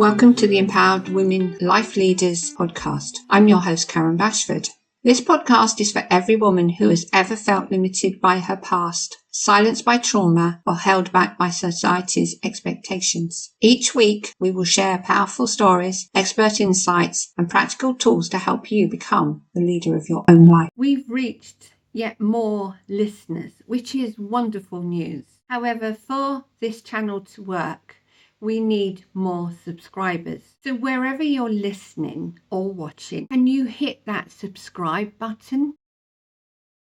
Welcome to the Empowered Women Life Leaders podcast. I'm your host, Karen Bashford. This podcast is for every woman who has ever felt limited by her past, silenced by trauma, or held back by society's expectations. Each week, we will share powerful stories, expert insights, and practical tools to help you become the leader of your own life. We've reached yet more listeners, which is wonderful news. However, for this channel to work, we need more subscribers. So wherever you're listening or watching, can you hit that subscribe button?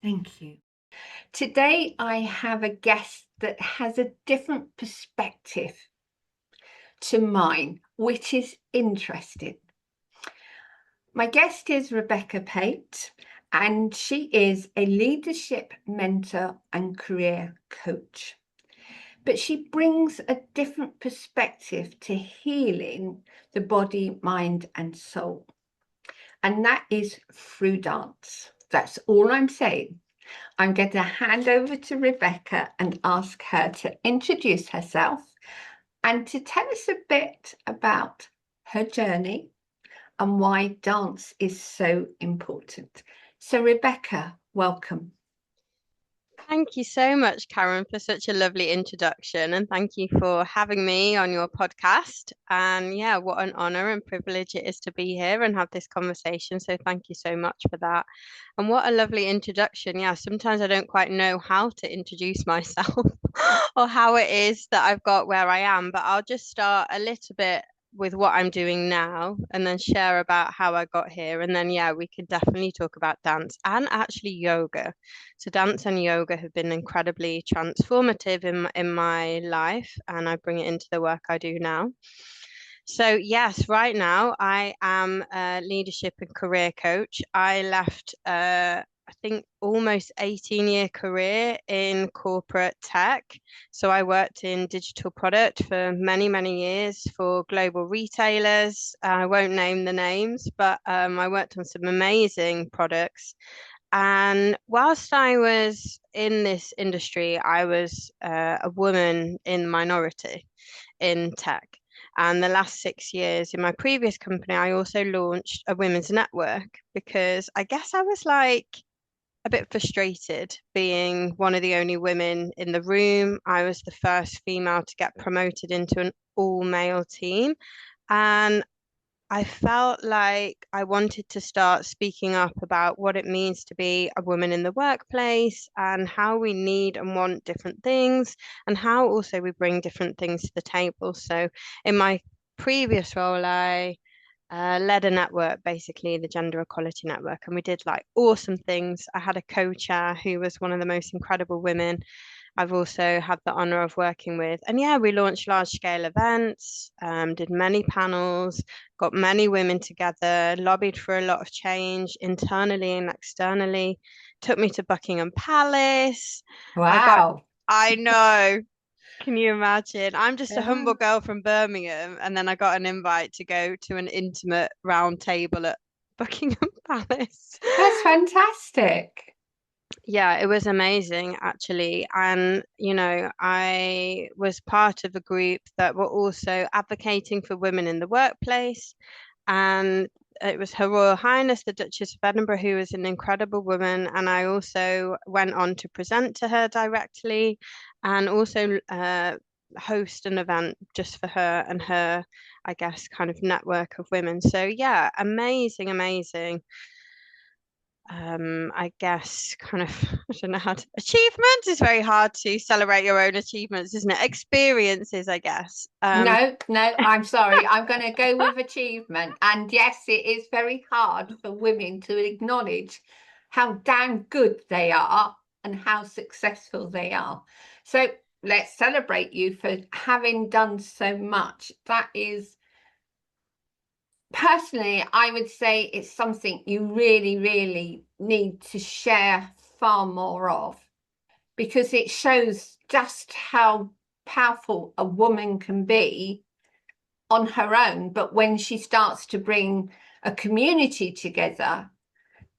Thank you. Today I have a guest that has a different perspective to mine, which is interesting. My guest is Rebecca Pate, and she is a leadership mentor and career coach. But she brings a different perspective to healing the body, mind, and soul. And that is through dance. That's all I'm saying. I'm going to hand over to Rebecca and ask her to introduce herself and to tell us a bit about her journey and why dance is so important. So, Rebecca, welcome. Thank you so much, Karen, for such a lovely introduction, and thank you for having me on your podcast. And yeah, what an honor and privilege it is to be here and have this conversation. So thank you so much for that. And what a lovely introduction. Yeah, sometimes I don't quite know how to introduce myself or how it is that I've got where I am, but I'll just start a little bit with what I'm doing now and then share about how I got here. And then, yeah, we can definitely talk about dance and actually yoga. So dance and yoga have been incredibly transformative in my life, and I bring it into the work I do now. So yes, right now I am a leadership and career coach. I left I think almost 18-year career in corporate tech. So I worked in digital product for many, many years for global retailers. I won't name the names, but I worked on some amazing products. And whilst I was in this industry, I was a woman in minority in tech. And the last 6 years in my previous company, I also launched a women's network because I guess I was like a bit frustrated being one of the only women in the room. I was the first female to get promoted into an all-male team. And I felt like I wanted to start speaking up about what it means to be a woman in the workplace and how we need and want different things and how also we bring different things to the table. So in my previous role, I led a network, basically the Gender Equality Network, and we did like awesome things. I had a co-chair who was one of the most incredible women I've also had the honor of working with. And yeah, we launched large scale events, did many panels, got many women together, lobbied for a lot of change internally and externally, took me to Buckingham Palace. Wow. I know. Can you imagine? I'm just a humble girl from Birmingham, and then I got an invite to go to an intimate round table at Buckingham Palace. That's fantastic. Yeah, it was amazing, actually. And, you know, I was part of a group that were also advocating for women in the workplace. And it was Her Royal Highness, the Duchess of Edinburgh, who was an incredible woman. And I also went on to present to her directly and also host an event just for her and her, I guess, kind of network of women. So, yeah, amazing, amazing. I guess kind of, I don't know how to, achievements is very hard to celebrate your own achievements, isn't it? Experiences, I guess. No, I'm sorry. I'm going to go with achievement. And yes, it is very hard for women to acknowledge how damn good they are and how successful they are. So let's celebrate you for having done so much. That is, personally, I would say it's something you really, really need to share far more of, because it shows just how powerful a woman can be on her own. But when she starts to bring a community together,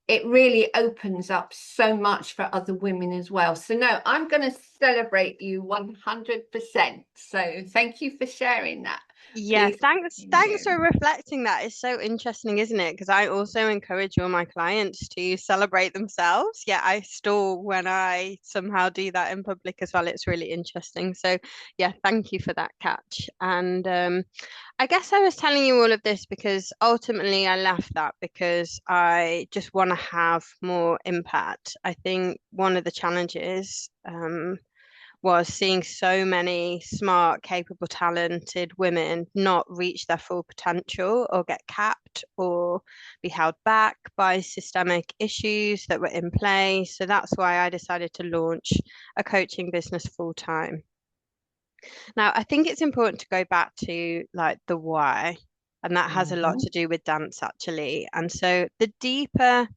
it really opens up so much for other women as well. So no, I'm going to celebrate you 100%. So thank you for sharing that. Yeah, Please thanks continue. for reflecting that. It's so interesting, isn't it? Because I also encourage all my clients to celebrate themselves. Yeah, I stall when I somehow do that in public as well. It's really interesting. So yeah, thank you for that catch. And I guess I was telling you all of this because ultimately I left that because I just want to have more impact. I think one of the challenges was seeing so many smart, capable, talented women not reach their full potential or get capped or be held back by systemic issues that were in place. So that's why I decided to launch a coaching business full time. Now, I think it's important to go back to like the why, and that has a lot Mhm. to do with dance actually. And so the deeper,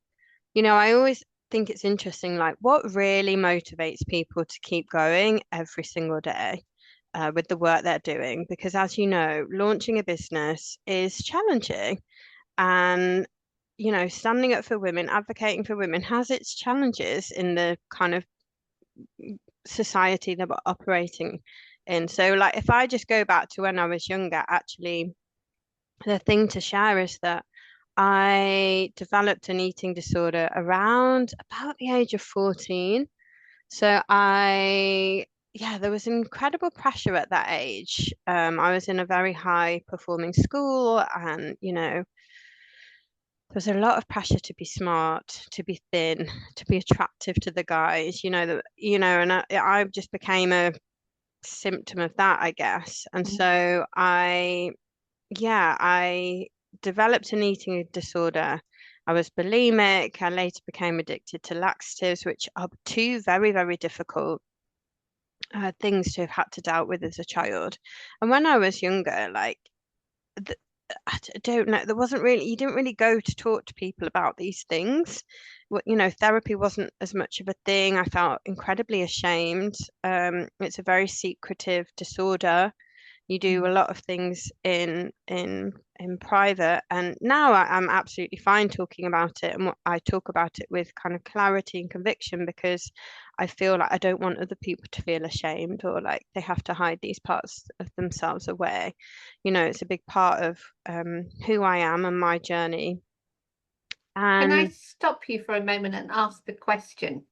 I always think it's interesting, like what really motivates people to keep going every single day with the work they're doing. Because as you know, launching a business is challenging. And, standing up for women, advocating for women has its challenges in the kind of society that we're operating in. So, like, if I just go back to when I was younger, actually, the thing to share is that I developed an eating disorder around about the age of 14. So yeah, there was incredible pressure at that age. I was in a very high performing school and, there was a lot of pressure to be smart, to be thin, to be attractive to the guys, and I just became a symptom of that, I guess. And so I developed an eating disorder. I was bulimic. I later became addicted to laxatives, which are two very, very difficult things to have had to deal with as a child. And when I was younger, like, th don't know, there wasn't really, you didn't really go to talk to people about these things. Therapy wasn't as much of a thing. I felt incredibly ashamed. It's a very secretive disorder. You do a lot of things in private, and now I'm absolutely fine talking about it, and I talk about it with kind of clarity and conviction because I feel like I don't want other people to feel ashamed or like they have to hide these parts of themselves away. It's a big part of who I am and my journey. Can I And stop you for a moment and ask the question?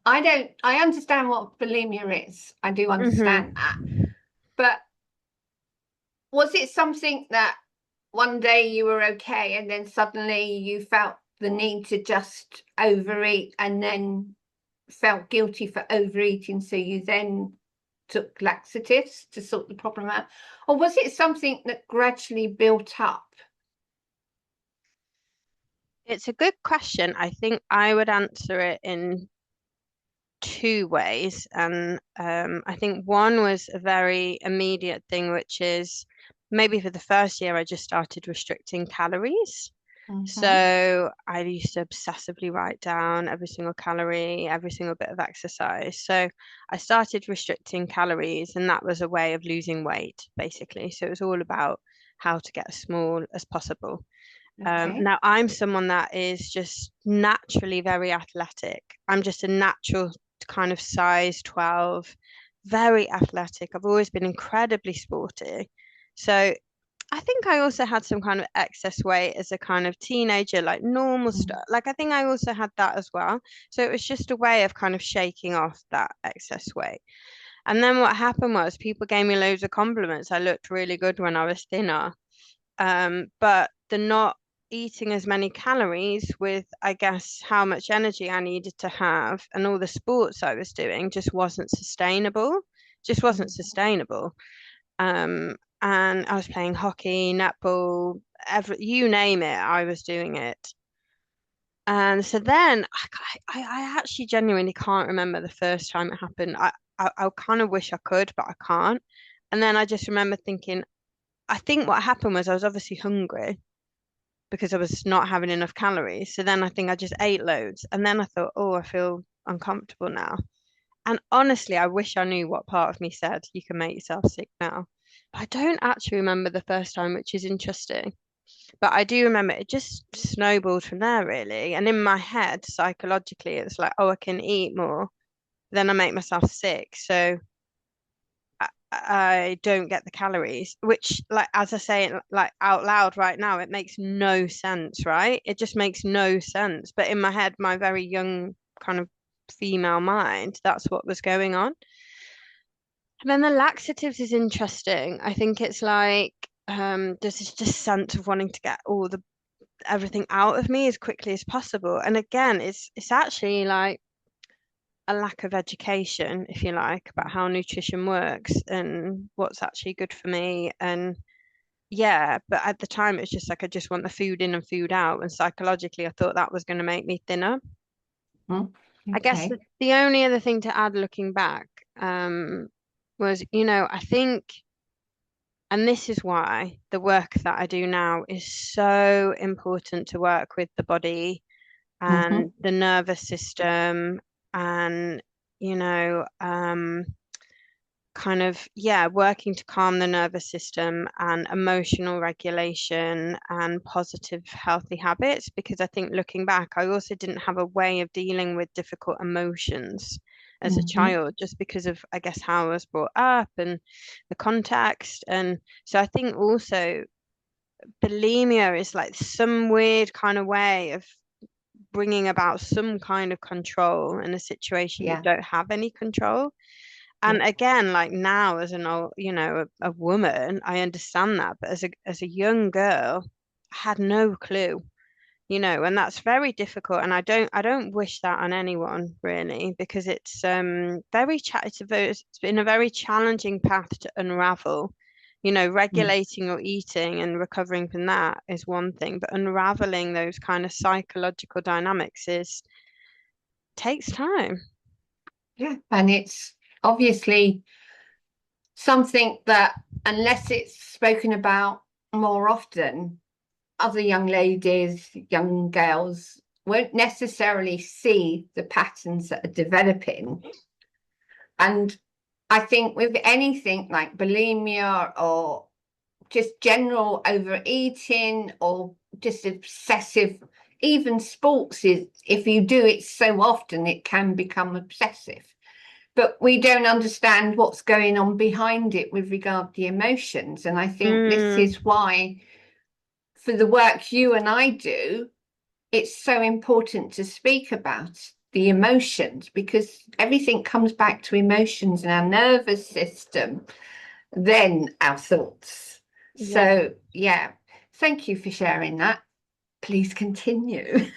I understand what bulimia is. I do understand mhm. that. But was it something that one day you were okay and then suddenly you felt the need to just overeat and then felt guilty for overeating, so you then took laxatives to sort the problem out? Or was it something that gradually built up? It's a good question. I think I would answer it in two ways. And I think one was a very immediate thing, which is maybe for the first year, I just started restricting calories. Mm-hmm. So I used to obsessively write down every single calorie, every single bit of exercise. So I started restricting calories, and that was a way of losing weight, basically. So it was all about how to get as small as possible. Okay. Now, I'm someone that is just naturally very athletic. I'm just a natural kind of size 12, very athletic. I've always been incredibly sporty. So I think I also had some kind of excess weight as a kind of teenager, like normal Mm. stuff. Like I think I also had that as well. So it was just a way of kind of shaking off that excess weight. And then what happened was people gave me loads of compliments. I looked really good when I was thinner. But the not eating as many calories with, I guess, how much energy I needed to have and all the sports I was doing just wasn't sustainable. Just wasn't sustainable. And I was playing hockey, netball, you name it, I was doing it. And so then I actually genuinely can't remember the first time it happened. I kind of wish I could, but I can't. And then I just remember thinking, I think what happened was I was obviously hungry because I was not having enough calories. So then I think I just ate loads. And then I thought, oh, I feel uncomfortable now. And honestly, I wish I knew what part of me said, you can make yourself sick now. But I don't actually remember the first time, which is interesting. But I do remember it just snowballed from there, really. And in my head, psychologically, it's like, oh, I can eat more. Then I make myself sick. So I don't get the calories, which, like, as I say it like out loud right now, it makes no sense, right? It just makes no sense. But in my head, my very young kind of female mind, that's what was going on. And then the laxatives is interesting. I think it's like there's this just sense of wanting to get all the everything out of me as quickly as possible. And again, it's actually like a lack of education, if you like, about how nutrition works and what's actually good for me. And yeah, but at the time, it's just like I just want the food in and food out. And psychologically, I thought that was going to make me thinner. Mm, I guess okay. the only other thing to add looking back was, I think, and this is why the work that I do now is so important to work with the body Mm-hmm. and the nervous system and you know kind of yeah working to calm the nervous system and emotional regulation and positive healthy habits, because I think looking back I also didn't have a way of dealing with difficult emotions as a Mm-hmm. child, just because of I guess how I was brought up and the context. And so I think also bulimia is like some weird kind of way of bringing about some kind of control in a situation you Yeah. don't have any control. And Yeah. again, like now as an old, a woman, I understand that, but as a young girl, I had no clue, and that's very difficult. And I don't wish that on anyone really, because it's been a very challenging path to unravel. Mm. Regulating your eating and recovering from that is one thing, but unraveling those kind of psychological dynamics is takes time. Yeah. And it's obviously something that, unless it's spoken about more often, other young ladies, young girls won't necessarily see the patterns that are developing. And I think with anything like bulimia or just general overeating or just obsessive, even sports is, if you do it so often, it can become obsessive. But we don't understand what's going on behind it with regard to the emotions. And I think this Mm, is why, for the work you and I do, it's so important to speak about the emotions, because everything comes back to emotions and our nervous system, then our thoughts. yeah. So, yeah, thank you for sharing that. Please continue.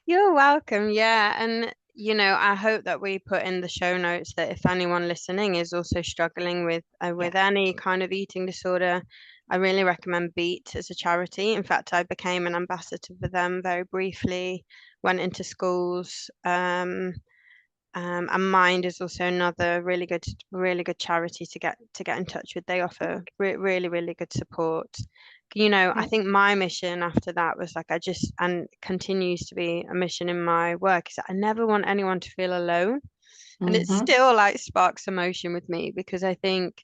You're welcome. Yeah. And, I hope that we put in the show notes that if anyone listening is also struggling Yeah. with any kind of eating disorder, I really recommend Beat as a charity. In fact, I became an ambassador for them very briefly, went into schools. And Mind is also another really good charity to get in touch with. They offer really, really good support. I Yeah. think my mission after that was like and continues to be a mission in my work is that I never want anyone to feel alone. And it Mm-hmm. still like sparks emotion with me, because I think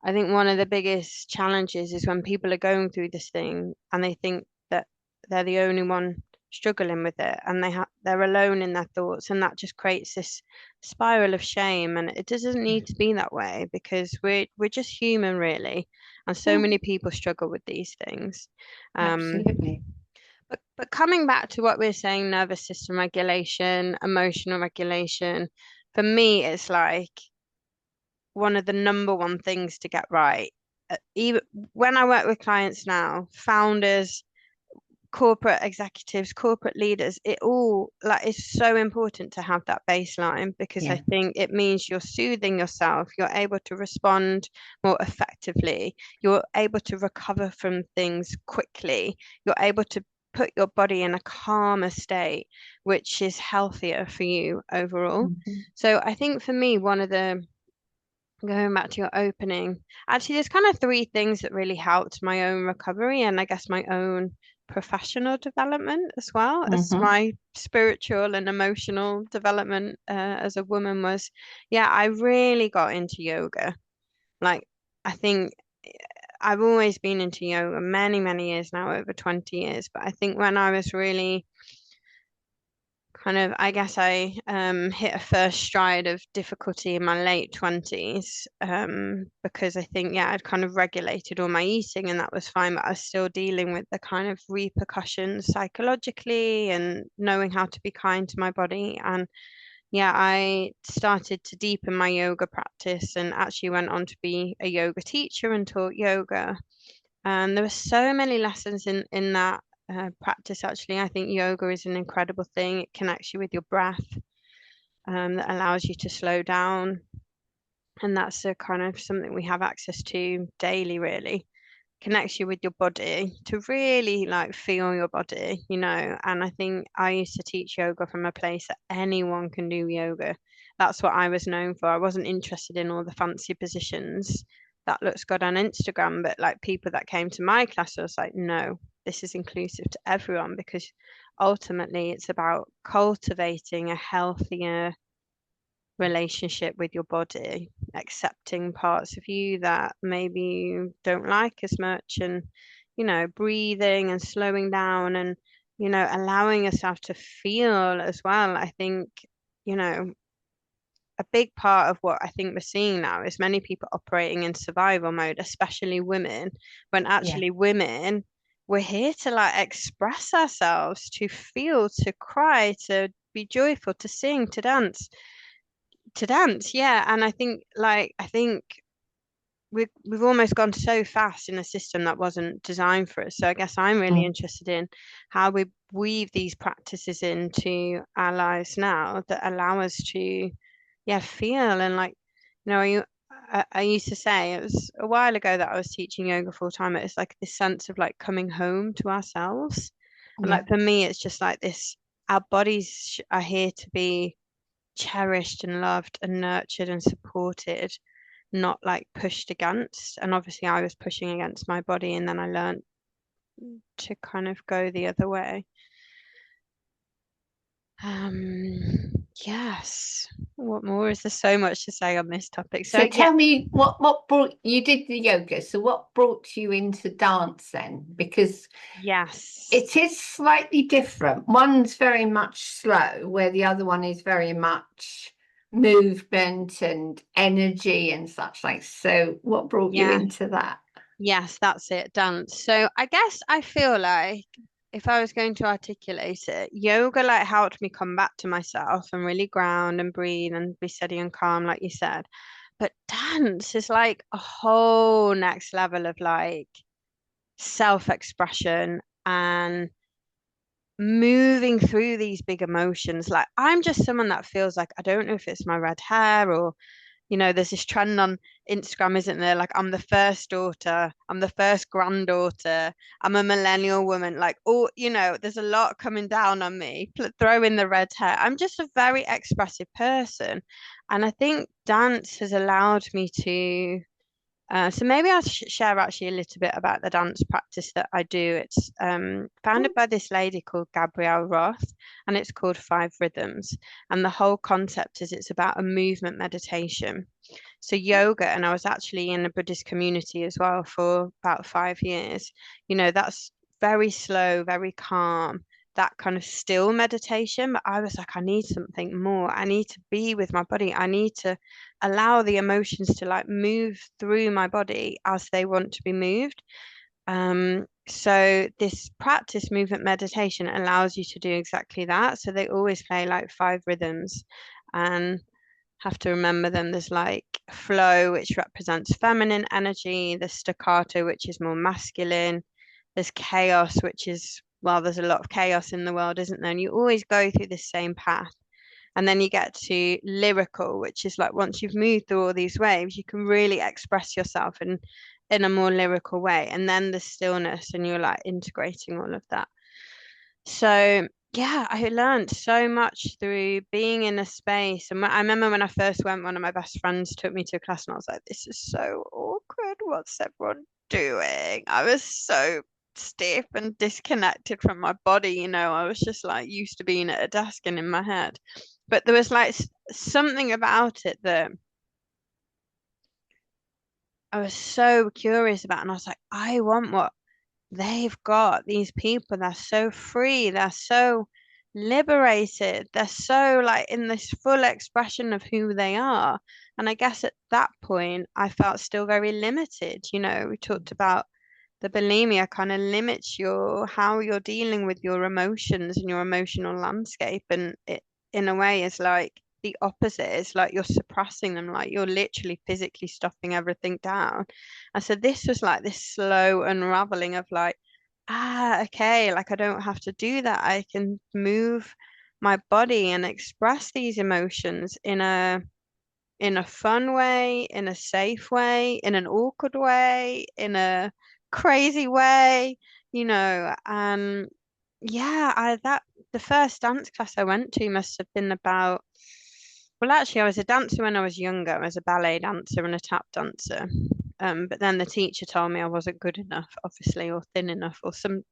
one of the biggest challenges is when people are going through this thing and they think that they're the only one struggling with it, and they're alone in their thoughts, and that just creates this spiral of shame. And it doesn't Yeah. need to be that way, because we're just human really, and so Yeah, many people struggle with these things. Um, absolutely. but coming back to what we're saying, nervous system regulation, emotional regulation, for me, it's like one of the number one things to get right. Even when I work with clients now, founders, corporate executives, corporate leaders, it all like it's so important to have that baseline, because I Yeah. think it means you're soothing yourself, you're able to respond more effectively, you're able to recover from things quickly, you're able to put your body in a calmer state, which is healthier for you overall. Mm-hmm. So I think for me, one of the going back to your opening, actually, there's kind of three things that really helped my own recovery and I guess my own professional development as well as Mm-hmm. my spiritual and emotional development as a woman was, yeah, I really got into yoga. Like, I think I've always been into yoga many, many years now, over 20 years. But I think when I was really I guess I hit a first stride of difficulty in my late 20s, because I think, yeah, I'd kind of regulated all my eating and that was fine, but I was still dealing with the kind of repercussions psychologically and knowing how to be kind to my body. And yeah, I started to deepen my yoga practice and actually went on to be a yoga teacher and taught yoga. And there were so many lessons in that practice, actually. I think yoga is an incredible thing. It connects you with your breath, that allows you to slow down. And that's a kind of something we have access to daily, really. Connects you with your body to really like feel your body, you know. And I think I used to teach yoga from a place that anyone can do yoga. That's what I was known for. I wasn't interested in all the fancy positions that looks good on Instagram, but like people that came to my class, I was like, no, this is inclusive to everyone, because ultimately it's about cultivating a healthier relationship with your body, accepting parts of you that maybe you don't like as much, and, you know, breathing and slowing down and, you know, allowing yourself to feel as well. I think, you know, a big part of what I think we're seeing now is many people operating in survival mode, especially women, when Yeah. actually women, we're here to like express ourselves, to feel, to cry, to be joyful, to sing, to dance, yeah. And I think we've almost gone so fast in a system that wasn't designed for us. So I guess I'm really interested in how we weave these practices into our lives now that allow us to, yeah, feel. And like, you know, I used to say, it was a while ago that I was teaching yoga full time. It's like this sense of like coming home to ourselves. And Yeah. like for me, it's just like this, our bodies are here to be cherished and loved and nurtured and supported, not like pushed against. And obviously, I was pushing against my body, and then I learned to kind of go the other way. Yes. What more? Is there so much to say on this topic? So So yeah, tell me what brought you did the yoga. So what brought you into dance then? Because yes. it is slightly different. One's very much slow, where the other one is very much movement and energy and such like. So what brought you Yeah. into that? Yes, that's it, dance. So I guess I feel like if I was going to articulate it, yoga like helped me come back to myself and really ground and breathe and be steady and calm, like you said. But dance is like a whole next level of like self-expression and moving through these big emotions. Like I'm just someone that feels like, I don't know if it's my red hair or, you know, there's this trend on Instagram, isn't there? Like, I'm the first daughter, I'm the first granddaughter, I'm a millennial woman. Like, oh, you know, there's a lot coming down on me. Throw in the red hair. I'm just a very expressive person. And I think dance has allowed me to. So maybe I'll share actually a little bit about the dance practice that I do. It's founded by this lady called Gabrielle Roth, and it's called Five Rhythms. And the whole concept is it's about a movement meditation. So yoga, and I was actually in a Buddhist community as well for about 5 years. You know, that's very slow, very calm, that kind of still meditation. But I was like, I need something more. I need to be with my body. I need to allow the emotions to like move through my body as they want to be moved. So this practice, movement meditation, allows you to do exactly that. So they always play like five rhythms, and have to remember them. There's like flow, which represents feminine energy, there's staccato, which is more masculine, there's chaos, which is, well, there's a lot of chaos in the world, isn't there? And you always go through this same path. And then you get to lyrical, which is like once you've moved through all these waves, you can really express yourself in a more lyrical way. And then the stillness, and you're like integrating all of that. So yeah, I learned so much through being in a space. And I remember when I first went, one of my best friends took me to a class, and I was like, this is so awkward. What's everyone doing? I was so stiff and disconnected from my body. You know, I was just like used to being at a desk and in my head. But there was like something about it that I was so curious about. And I was like, I want what they've got. These people, they're so free, they're so liberated. They're so like in this full expression of who they are. And I guess at that point, I felt still very limited. You know, we talked about the bulimia kind of limits your how you're dealing with your emotions and your emotional landscape. And it, in a way, is like the opposite. It's like you're suppressing them, like you're literally physically stuffing everything down. And so this was like this slow unraveling of like, okay, like I don't have to do that. I can move my body and express these emotions in a fun way, in a safe way, in an awkward way, in a crazy way, you know. And yeah, I that the first dance class I went to must have been about, well, actually, I was a dancer when I was younger. I was a ballet dancer and a tap dancer. But then the teacher told me I wasn't good enough, obviously, or thin enough, or some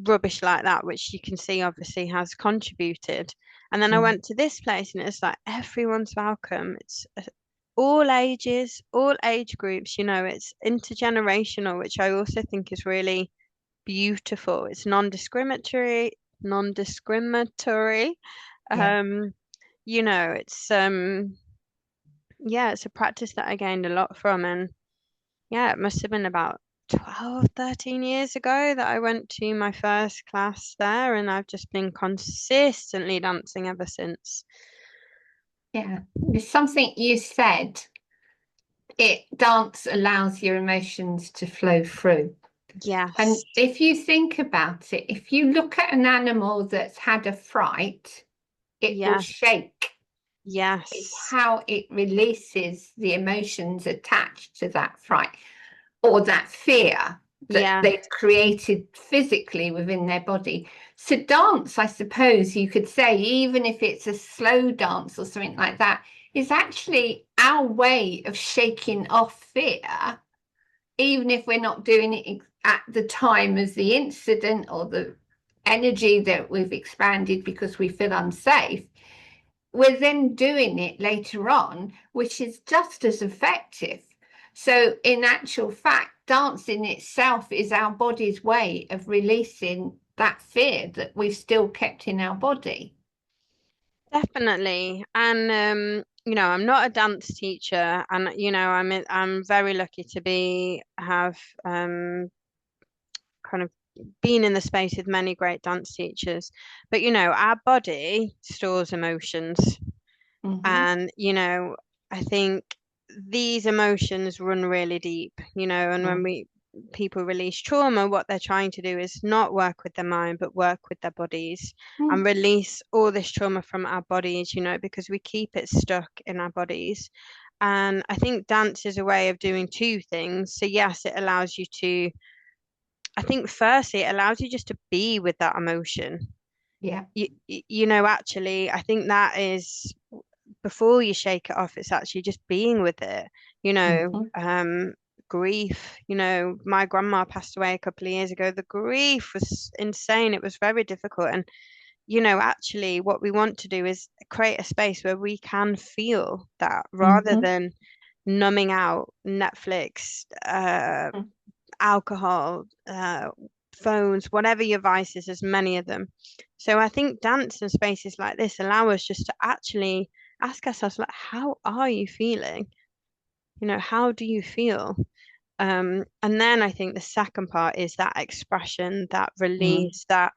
rubbish like that, which you can see obviously has contributed. And then I went to this place and it's like everyone's welcome. It's all ages, all age groups, you know, it's intergenerational, which I also think is really beautiful. It's non-discriminatory. Yeah. You know, it's yeah, it's a practice that I gained a lot from. And yeah, it must have been about 12, 13 years ago that I went to my first class there, and I've just been consistently dancing ever since. Yeah. There's something you said. Dance allows your emotions to flow through. And Yes, if you think about it, if you look at an animal that's had a fright, it will yes, shake. It's yes, how it releases the emotions attached to that fright or that fear that yeah, they've created physically within their body. So dance, I suppose you could say, even if it's a slow dance or something like that, is actually our way of shaking off fear, even if we're not doing it at the time of the incident or the energy that we've expanded because we feel unsafe. We're then doing it later on, which is just as effective. So in actual fact, dancing itself is our body's way of releasing that fear that we've still kept in our body. definitely. And you know, I'm not a dance teacher, and you know, I'm very lucky to be have kind of been in the space with many great dance teachers. But you know, our body stores emotions. Mm-hmm. And, you know, I think these emotions run really deep, you know, and when people release trauma, what they're trying to do is not work with their mind, but work with their bodies and Mm-hmm. release all this trauma from our bodies, you know, because we keep it stuck in our bodies. And I think dance is a way of doing two things. So, yes, it allows you to, I think, firstly, it allows you just to be with that emotion. Yeah. You know, actually, I think that is before you shake it off, it's actually just being with it, you know. Mm-hmm. Grief, you know, my grandma passed away a couple of years ago. The grief was insane. It was very difficult. And, you know, actually, what we want to do is create a space where we can feel that rather Mm-hmm. than numbing out Netflix, alcohol, phones, whatever your vices, there's many of them. So I think dance and spaces like this allow us just to actually ask ourselves, like, how are you feeling? You know, how do you feel? And then I think the second part is that expression, that release, that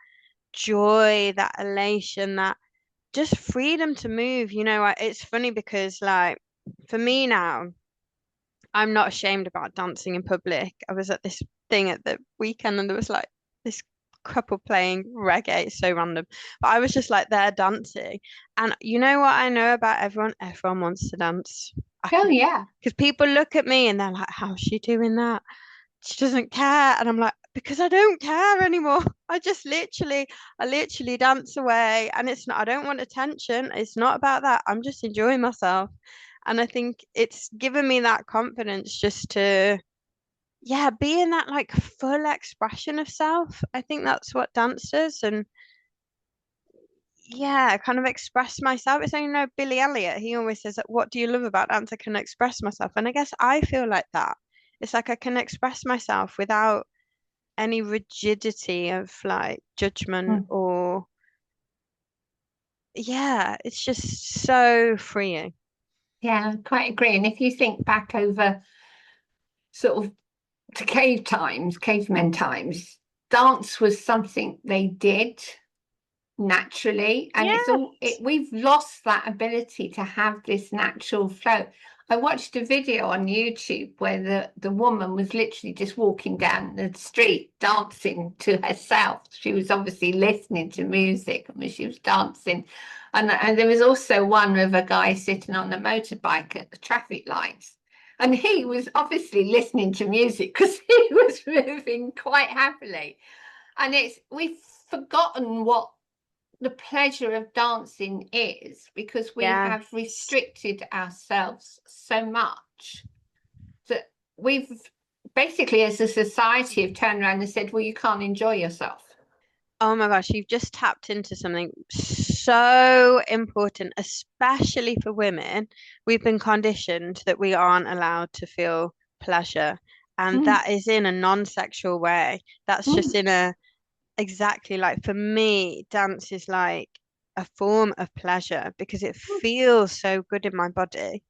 joy, that elation, that just freedom to move. You know, it's funny because, like, for me now, I'm not ashamed about dancing in public. I was at this thing at the weekend and there was like this couple playing reggae. It's so random. But I was just like there dancing. And you know what I know about everyone? Everyone wants to dance. I Oh can, yeah. because people look at me and they're like, how's she doing that? She doesn't care. And I'm like, because I don't care anymore. I literally dance away. And it's not, I don't want attention. It's not about that. I'm just enjoying myself. And I think it's given me that confidence just to, yeah, be in that like full expression of self. I think that's what dance does. And yeah, kind of express myself. It's, you know, Billy Elliot, he always says that, what do you love about dance? I can express myself. And I guess I feel like that. It's like I can express myself without any rigidity of like judgment Mm. or yeah, it's just so freeing. Yeah, I quite agree. And if you think back over sort of to cavemen times, dance was something they did naturally, and Yeah. we've lost that ability to have this natural flow. I watched a video on YouTube where the woman was literally just walking down the street dancing to herself. She was obviously listening to music and she was dancing. And there was also one of a guy sitting on a motorbike at the traffic lights. And he was obviously listening to music because he was moving quite happily. And we've forgotten what the pleasure of dancing is, because we Yeah. have restricted ourselves so much that we've basically, as a society, have turned around and said, well, you can't enjoy yourself. Oh my gosh, you've just tapped into something so important, especially for women. We've been conditioned that we aren't allowed to feel pleasure, and Mm, that is in a non-sexual way. That's just mm, in a exactly like for me, dance is like a form of pleasure because it mm. feels so good in my body.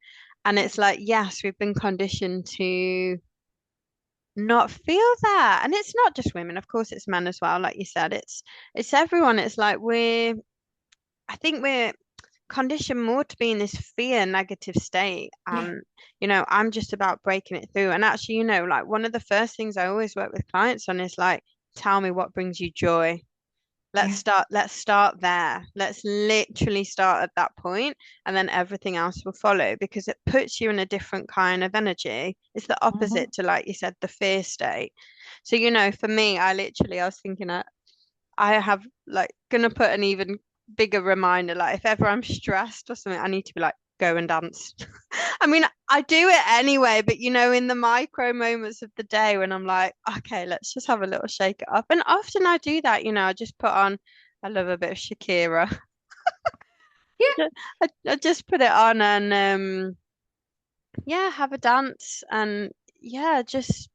And it's like, yes, we've been conditioned to not feel that. And it's not just women, of course, it's men as well. Like you said, it's everyone. It's like I think we're conditioned more to be in this fear negative state. Yeah, I'm just about breaking it through. And actually, like one of the first things I always work with clients on is like, tell me what brings you joy. Let's yeah. start there. Let's literally start at that point, and then everything else will follow because it puts you in a different kind of energy. It's the Mhm. opposite to, like you said, the fear state. So, for me, I was thinking I have like gonna put an even bigger reminder. Like if ever I'm stressed or something, I need to be like, go and dance. I mean, I do it anyway, but in the micro moments of the day when I'm like, okay, let's just have a little shake it up. And often I do that, I just put on, I love a bit of Shakira. Yeah. I just put it on and yeah, have a dance and yeah, just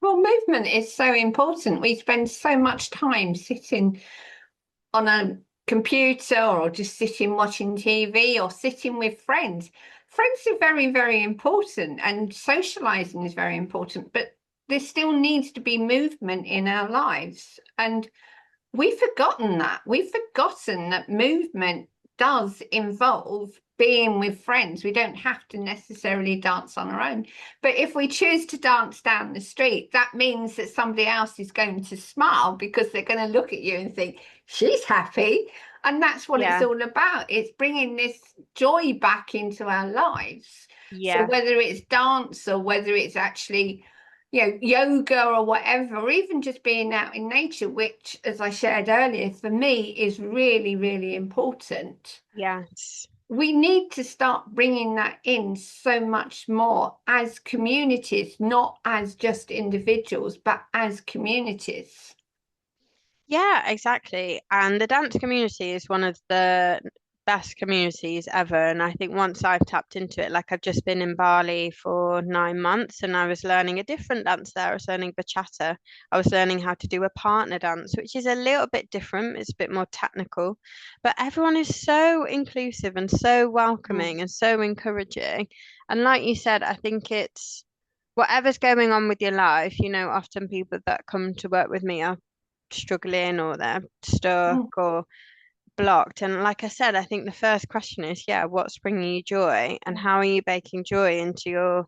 Well, movement is so important. We spend so much time sitting on a computer or just sitting watching TV or sitting with friends. Friends are very, very important, and socializing is very important, but there still needs to be movement in our lives. And we've forgotten that. We've forgotten that movement does involve being with friends. We don't have to necessarily dance on our own. But if we choose to dance down the street, that means that somebody else is going to smile because they're going to look at you and think, she's happy. And that's what it's yeah, all about. It's bringing this joy back into our lives. So yeah, whether it's dance or whether it's actually yoga or whatever, or even just being out in nature, which, as I shared earlier, for me is really, really important. yes. We need to start bringing that in so much more as communities, not as just individuals, but as communities. Yeah, exactly. And the dance community is one of the best communities ever. And I think once I've tapped into it, like I've just been in Bali for 9 months and I was learning a different dance there. I was learning bachata. I was learning how to do a partner dance, which is a little bit different. It's a bit more technical, but everyone is so inclusive and so Mm. welcoming and so encouraging. And like you said, I think it's whatever's going on with your life, often people that come to work with me are struggling or they're stuck Mm. or blocked. And like I said, I think the first question is, yeah, what's bringing you joy and how are you baking joy into your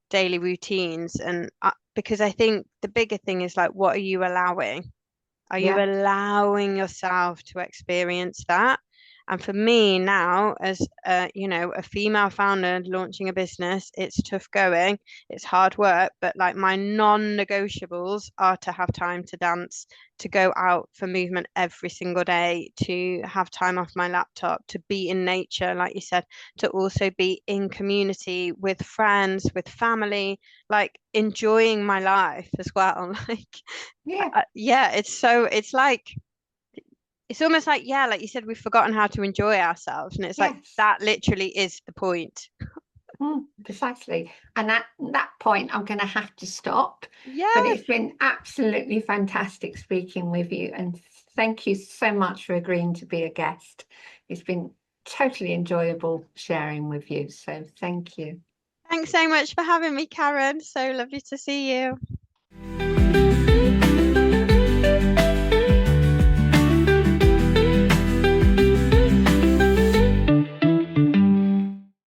daily routines? And because I think the bigger thing is like, what are you allowing? Are you Yeah, allowing yourself to experience that? And for me now, as a female founder launching a business, it's tough going, it's hard work, but like my non-negotiables are to have time to dance, to go out for movement every single day, to have time off my laptop, to be in nature, like you said, to also be in community with friends, with family, like enjoying my life as well. Like yeah, yeah, it's almost like, yeah, like you said, we've forgotten how to enjoy ourselves. And it's like yes. that literally is the point. Precisely. And at that point, I'm going to have to stop. Yeah. But it's been absolutely fantastic speaking with you. And thank you so much for agreeing to be a guest. It's been totally enjoyable sharing with you. So thank you. Thanks so much for having me, Karen. So lovely to see you.